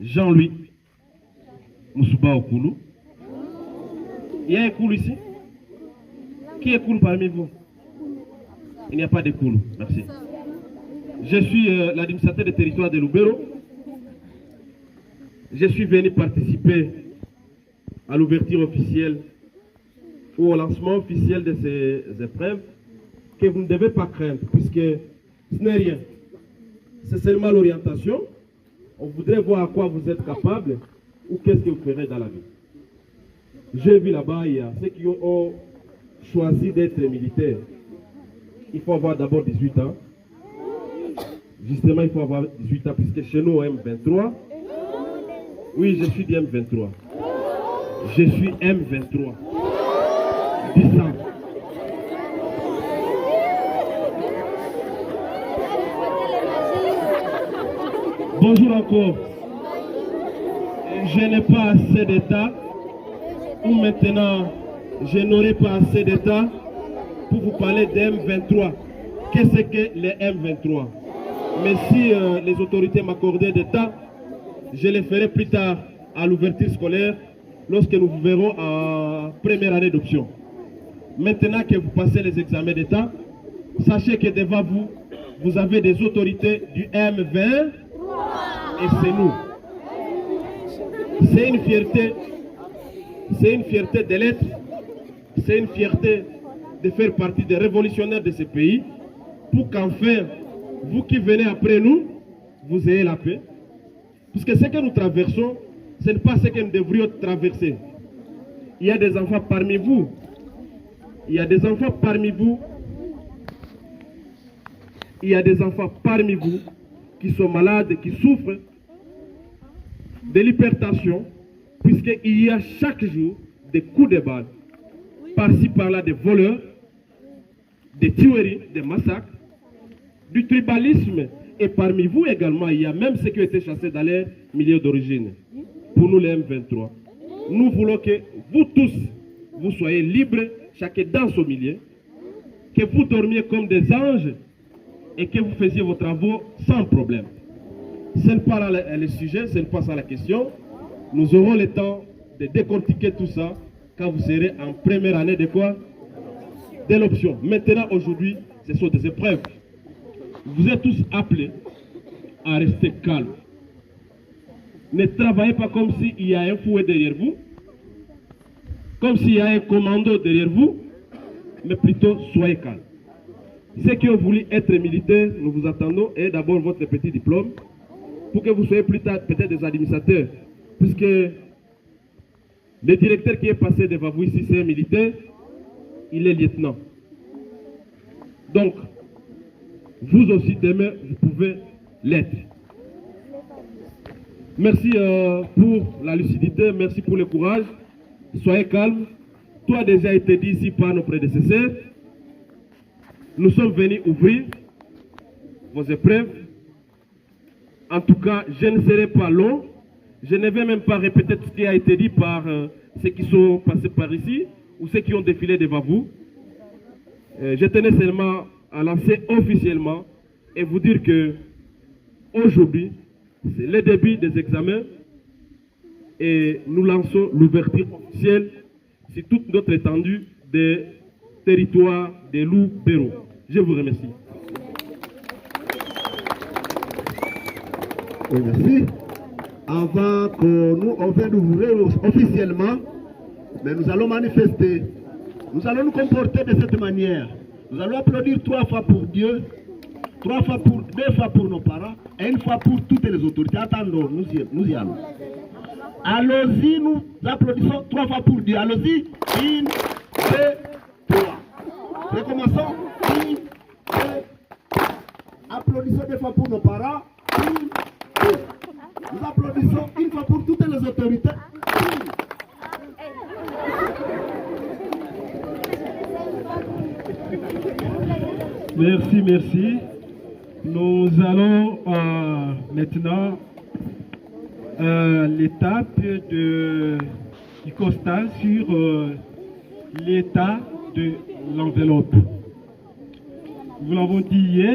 Jean-Louis Moussouba Okoulou. Il y a un Koulou ici? Qui est Koulou parmi vous? Il n'y a pas de Koulou. Merci. Je suis l'administrateur des territoires de Lubero. Je suis venu participer à l'ouverture officielle ou au lancement officiel de ces épreuves que vous ne devez pas craindre puisque ce n'est rien. C'est seulement l'orientation. On voudrait voir à quoi vous êtes capable ou qu'est-ce que vous ferez dans la vie. J'ai vu là-bas, il y a ceux qui ont choisi d'être militaires. Il faut avoir d'abord 18 ans. Justement, il faut avoir 18 ans puisque chez nous, on M23. Oui, je suis du M23. Je suis M23. 10 ans. Bonjour encore. Je n'ai pas assez d'état, ou maintenant je n'aurai pas assez d'état pour vous parler des M23. Qu'est-ce que les M23? Mais si les autorités m'accordaient d'état, je les ferai plus tard à l'ouverture scolaire lorsque nous vous verrons en première année d'option. Maintenant que vous passez les examens d'état, sachez que devant vous, vous avez des autorités du M20 et c'est nous. C'est une fierté de l'être, c'est une fierté de faire partie des révolutionnaires de ce pays pour qu'enfin, vous qui venez après nous, vous ayez la paix. Puisque ce que nous traversons, ce n'est pas ce que nous devrions traverser. Il y a des enfants parmi vous. Il y a des enfants parmi vous. Il y a des enfants parmi vous qui sont malades, qui souffrent de l'hypertension, puisqu'il y a chaque jour des coups de balle, par-ci par-là des voleurs, des tueries, des massacres, du tribalisme. Et parmi vous également, il y a même ceux qui ont été chassés dans leur milieu d'origine. Pour nous, les M23. Nous voulons que vous tous, vous soyez libres, chacun dans son milieu, que vous dormiez comme des anges et que vous faisiez vos travaux sans problème. Ce n'est pas là le sujet, ce n'est pas ça la question. Nous aurons le temps de décortiquer tout ça quand vous serez en première année de quoi? De l'option. Maintenant, aujourd'hui, ce sont des épreuves. Vous êtes tous appelés à rester calmes. Ne travaillez pas comme s'il y a un fouet derrière vous, comme s'il y a un commando derrière vous, mais plutôt soyez calmes. Ceux qui ont voulu être militaires, nous vous attendons, et d'abord votre petit diplôme, pour que vous soyez plus tard peut-être des administrateurs, puisque le directeur qui est passé devant vous ici, c'est un militaire, il est lieutenant. Donc, vous aussi demain, vous pouvez l'être. Merci pour la lucidité, merci pour le courage. Soyez calmes. Tout a déjà été dit ici par nos prédécesseurs. Nous sommes venus ouvrir vos épreuves. En tout cas, je ne serai pas long. Je ne vais même pas répéter tout ce qui a été dit par ceux qui sont passés par ici ou ceux qui ont défilé devant vous. Je tenais seulement à lancer officiellement et vous dire que aujourd'hui, c'est le début des examens et nous lançons l'ouverture officielle sur toute notre étendue des territoires de Lubero. Je vous remercie. Oui, merci. Avant que nous on vienne d'ouvrir officiellement, mais nous allons manifester. Nous allons nous comporter de cette manière. Nous allons applaudir 3 fois pour Dieu, 2 fois pour nos parents et 1 fois pour toutes les autorités. Attendons, nous y allons. Allons-y, nous applaudissons 3 fois pour Dieu. Allons-y. 1, 2, 3. Recommençons. 1, 2, 3. Applaudissons 2 fois pour nos parents. 1, 2. Nous applaudissons 1 fois pour toutes les autorités. Merci, merci. Nous allons maintenant l'étape qui constate sur l'état de l'enveloppe. Nous l'avons dit hier.